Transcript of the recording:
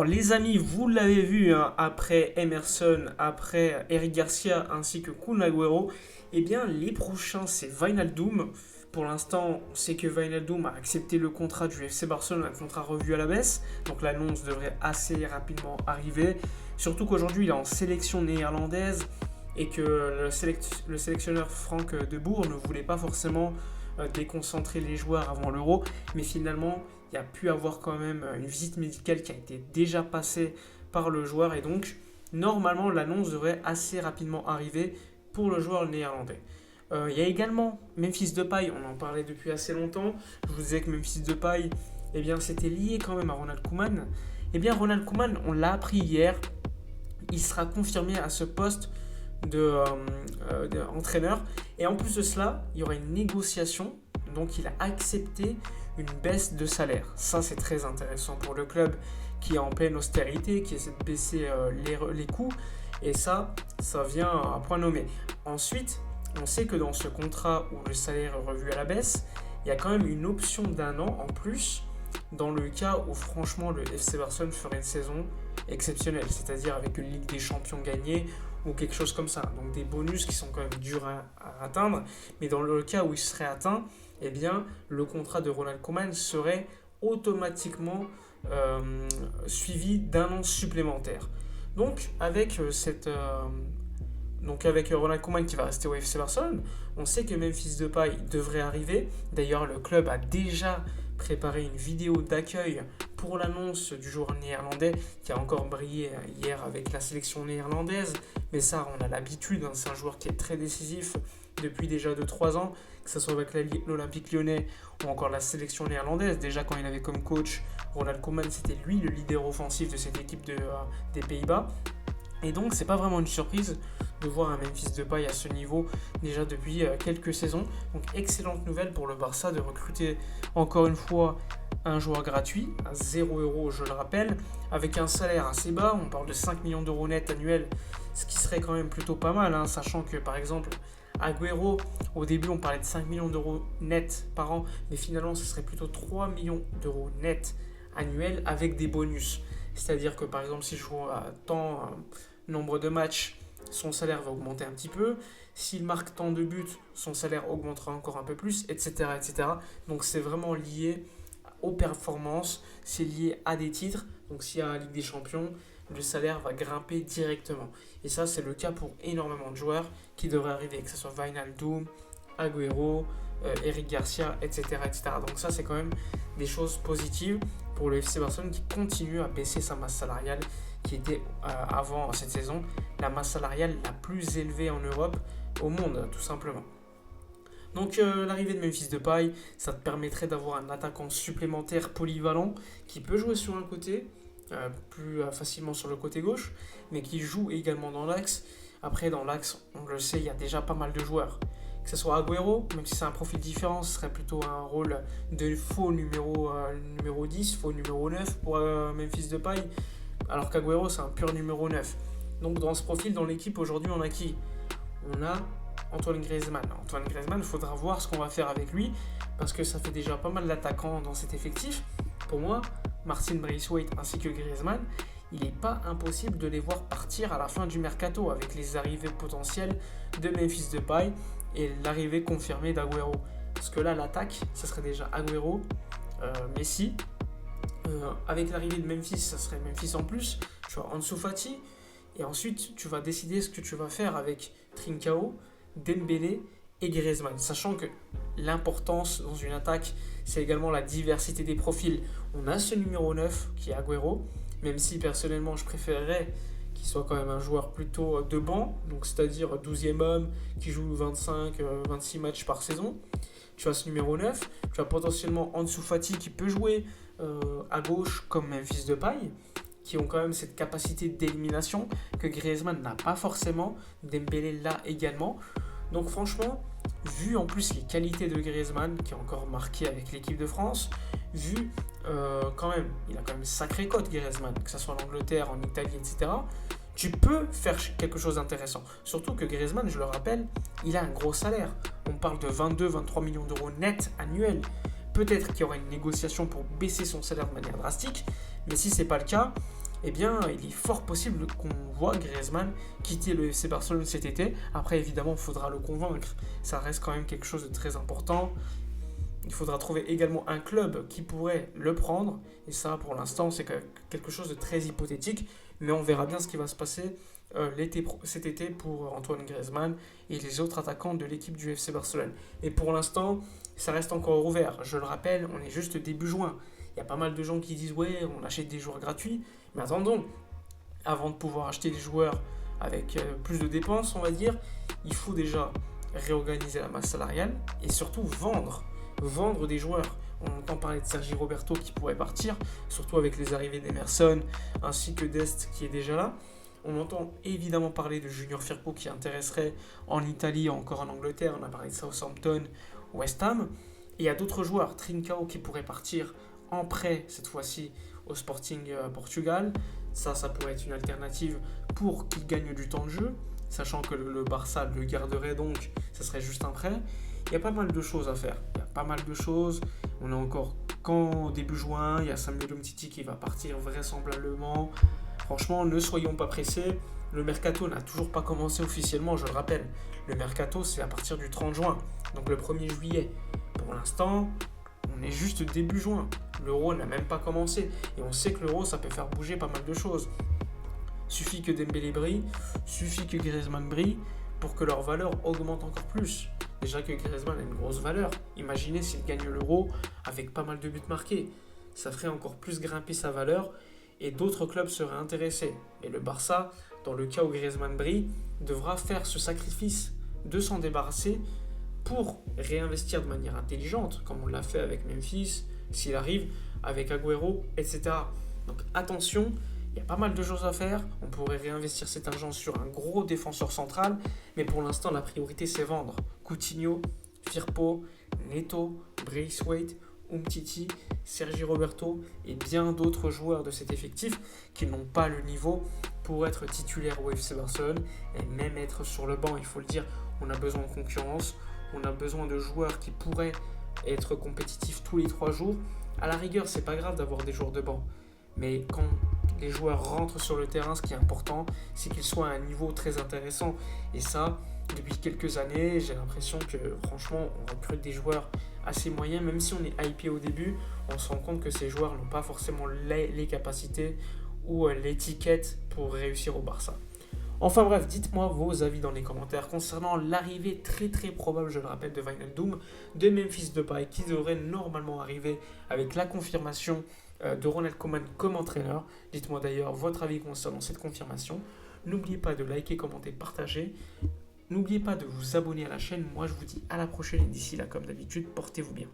les amis, vous l'avez vu, hein, après Emerson, après Eric Garcia ainsi que Kun Agüero, eh bien les prochains c'est Wijnaldum. Pour l'instant, on sait que Wijnaldum a accepté le contrat du FC Barcelone, un contrat revu à la baisse, donc l'annonce devrait assez rapidement arriver. Surtout qu'aujourd'hui il est en sélection néerlandaise et que le sélectionneur Frank de Boer ne voulait pas forcément déconcentrer les joueurs avant l'Euro, mais finalement il y a pu avoir quand même une visite médicale qui a été déjà passée par le joueur et donc normalement l'annonce devrait assez rapidement arriver pour le joueur néerlandais. Il y a également Memphis Depay, on en parlait depuis assez longtemps. Je vous disais que Memphis Depay, eh bien, c'était lié quand même à Ronald Koeman. Eh bien, Ronald Koeman, on l'a appris hier, il sera confirmé à ce poste d'entraîneur. Et en plus de cela, il y aura une négociation. Donc, il a accepté une baisse de salaire. Ça, c'est très intéressant pour le club qui est en pleine austérité, qui essaie de baisser les coûts. Et ça vient à point nommé. Ensuite, on sait que dans ce contrat où le salaire est revu à la baisse, il y a quand même une option d'1 an en plus dans le cas où franchement le FC Barcelone ferait une saison exceptionnelle, c'est-à-dire avec une Ligue des Champions gagnée ou quelque chose comme ça. Donc des bonus qui sont quand même durs à atteindre, mais dans le cas où il serait atteint, eh bien le contrat de Ronald Koeman serait automatiquement suivi d'1 an supplémentaire. Donc avec avec Ronald Koeman qui va rester au FC Barcelone, on sait que Memphis Depay devrait arriver. D'ailleurs, le club a déjà préparé une vidéo d'accueil pour l'annonce du joueur néerlandais qui a encore brillé hier avec la sélection néerlandaise. Mais ça, on a l'habitude, hein, c'est un joueur qui est très décisif depuis déjà 2-3 ans, que ce soit avec l'Olympique Lyonnais ou encore la sélection néerlandaise. Déjà, quand il avait comme coach Ronald Koeman, c'était lui le leader offensif de cette équipe des Pays-Bas. Et donc, c'est pas vraiment une surprise de voir un Memphis Depay à ce niveau déjà depuis quelques saisons. Donc, excellente nouvelle pour le Barça de recruter encore une fois un joueur gratuit à 0€, je le rappelle, avec un salaire assez bas. On parle de 5 millions d'euros net annuels, ce qui serait quand même plutôt pas mal, hein, sachant que par exemple, Agüero, au début on parlait de 5 millions d'euros net par an, mais finalement ce serait plutôt 3 millions d'euros net annuels avec des bonus. C'est-à-dire que par exemple, si je joue à tant nombre de matchs, son salaire va augmenter un petit peu. S'il marque tant de buts, son salaire augmentera encore un peu plus, etc. etc. Donc c'est vraiment lié aux performances, c'est lié à des titres. Donc s'il y a la Ligue des Champions, le salaire va grimper directement. Et ça, c'est le cas pour énormément de joueurs qui devraient arriver, que ce soit Wijnaldum, Agüero, Eric Garcia, etc., etc. Donc ça, c'est quand même des choses positives pour le FC Barcelone qui continue à baisser sa masse salariale, qui était avant cette saison la masse salariale la plus élevée en Europe, au monde tout simplement. Donc l'arrivée de Memphis Depay, ça te permettrait d'avoir un attaquant supplémentaire polyvalent qui peut jouer sur un côté, plus facilement sur le côté gauche, mais qui joue également dans l'axe. Après dans l'axe, on le sait, il y a déjà pas mal de joueurs. Que ce soit Agüero, même si c'est un profil différent, ce serait plutôt un rôle de faux numéro 10, faux numéro 9 pour Memphis Depay, alors qu'Agüero c'est un pur numéro 9. Donc dans ce profil, dans l'équipe aujourd'hui, on a qui ? On a Antoine Griezmann. Antoine Griezmann, il faudra voir ce qu'on va faire avec lui, parce que ça fait déjà pas mal d'attaquants dans cet effectif. Pour moi, Martin Braithwaite ainsi que Griezmann, il n'est pas impossible de les voir partir à la fin du mercato avec les arrivées potentielles de Memphis Depay et l'arrivée confirmée d'Agüero. Parce que là, l'attaque, ça serait déjà Agüero, Messi. Avec l'arrivée de Memphis, ça serait Memphis en plus. Tu as Ansu Fati. Et ensuite, tu vas décider ce que tu vas faire avec Trincao, Dembélé et Griezmann. Sachant que l'importance dans une attaque, c'est également la diversité des profils. On a ce numéro 9 qui est Agüero, même si personnellement, je préférerais qu'il soit quand même un joueur plutôt de banc, donc c'est-à-dire 12e homme qui joue 25-26 matchs par saison. Tu as ce numéro 9, tu as potentiellement Ansu Fati qui peut jouer à gauche comme Memphis Depay, qui ont quand même cette capacité d'élimination que Griezmann n'a pas forcément, Dembélé l'a également. Donc franchement, vu en plus les qualités de Griezmann, qui est encore marqué avec l'équipe de France, vu quand même, il a quand même une sacrée cote Griezmann, que ce soit en Angleterre, en Italie, etc., tu peux faire quelque chose d'intéressant. Surtout que Griezmann, je le rappelle, il a un gros salaire. On parle de 22-23 millions d'euros net annuels. Peut-être qu'il y aura une négociation pour baisser son salaire de manière drastique, mais si ce n'est pas le cas, eh bien, il est fort possible qu'on voit Griezmann quitter le FC Barcelone cet été. Après, évidemment, il faudra le convaincre. Ça reste quand même quelque chose de très important. Il faudra trouver également un club qui pourrait le prendre. Et ça, pour l'instant, c'est quelque chose de très hypothétique. Mais on verra bien ce qui va se passer cet été pour Antoine Griezmann et les autres attaquants de l'équipe du FC Barcelone. Et pour l'instant, ça reste encore ouvert. Je le rappelle, on est juste début juin. Il y a pas mal de gens qui disent ouais, on achète des joueurs gratuits. Mais attendons, avant de pouvoir acheter des joueurs avec plus de dépenses, on va dire, il faut déjà réorganiser la masse salariale et surtout vendre des joueurs. On entend parler de Sergi Roberto qui pourrait partir, surtout avec les arrivées d'Emerson ainsi que d'Est qui est déjà là. On entend évidemment parler de Junior Firpo qui intéresserait en Italie, encore en Angleterre. On a parlé de Southampton, West Ham. Et il y a d'autres joueurs, Trincao qui pourrait partir en prêt cette fois-ci au Sporting Portugal. Ça pourrait être une alternative pour qu'il gagne du temps de jeu, sachant que le Barça le garderait donc, ça serait juste un prêt. Il y a pas mal de choses à faire. Il y a pas mal de choses. On est encore qu'en début juin. Il y a Samuel Umtiti qui va partir vraisemblablement. Franchement, ne soyons pas pressés. Le mercato n'a toujours pas commencé officiellement, je le rappelle. Le mercato, c'est à partir du 30 juin, donc le 1er juillet. Pour l'instant, on est juste début juin. L'euro n'a même pas commencé. Et on sait que l'euro, ça peut faire bouger pas mal de choses. Suffit que Dembélé brille, suffit que Griezmann brille pour que leur valeur augmente encore plus. Déjà que Griezmann a une grosse valeur. Imaginez s'il gagne l'euro avec pas mal de buts marqués. Ça ferait encore plus grimper sa valeur et d'autres clubs seraient intéressés. Et le Barça, dans le cas où Griezmann brille, devra faire ce sacrifice de s'en débarrasser pour réinvestir de manière intelligente, comme on l'a fait avec Memphis, s'il arrive, avec Agüero, etc. Donc attention, il y a pas mal de choses à faire. On pourrait réinvestir cet argent sur un gros défenseur central, mais pour l'instant, la priorité, c'est vendre. Coutinho, Firpo, Neto, Braithwaite, Umtiti, Sergi Roberto et bien d'autres joueurs de cet effectif qui n'ont pas le niveau pour être titulaires au FC Barcelone et même être sur le banc, il faut le dire. On a besoin de concurrence, on a besoin de joueurs qui pourraient être compétitifs tous les 3 jours. À la rigueur, c'est pas grave d'avoir des joueurs de banc, mais quand les joueurs rentrent sur le terrain, ce qui est important, c'est qu'ils soient à un niveau très intéressant. Et ça, depuis quelques années, j'ai l'impression que franchement, on recrute des joueurs assez moyens. Même si on est hypé au début, on se rend compte que ces joueurs n'ont pas forcément les capacités ou l'étiquette pour réussir au Barça. Enfin bref, dites-moi vos avis dans les commentaires concernant l'arrivée très très probable, je le rappelle, de Wijnaldum, de Memphis Depay, qui devrait normalement arriver avec la confirmation de Ronald Koeman comme entraîneur. Dites-moi d'ailleurs votre avis concernant cette confirmation. N'oubliez pas de liker, commenter, partager. N'oubliez pas de vous abonner à la chaîne. Moi, je vous dis à la prochaine et d'ici là, comme d'habitude, portez-vous bien.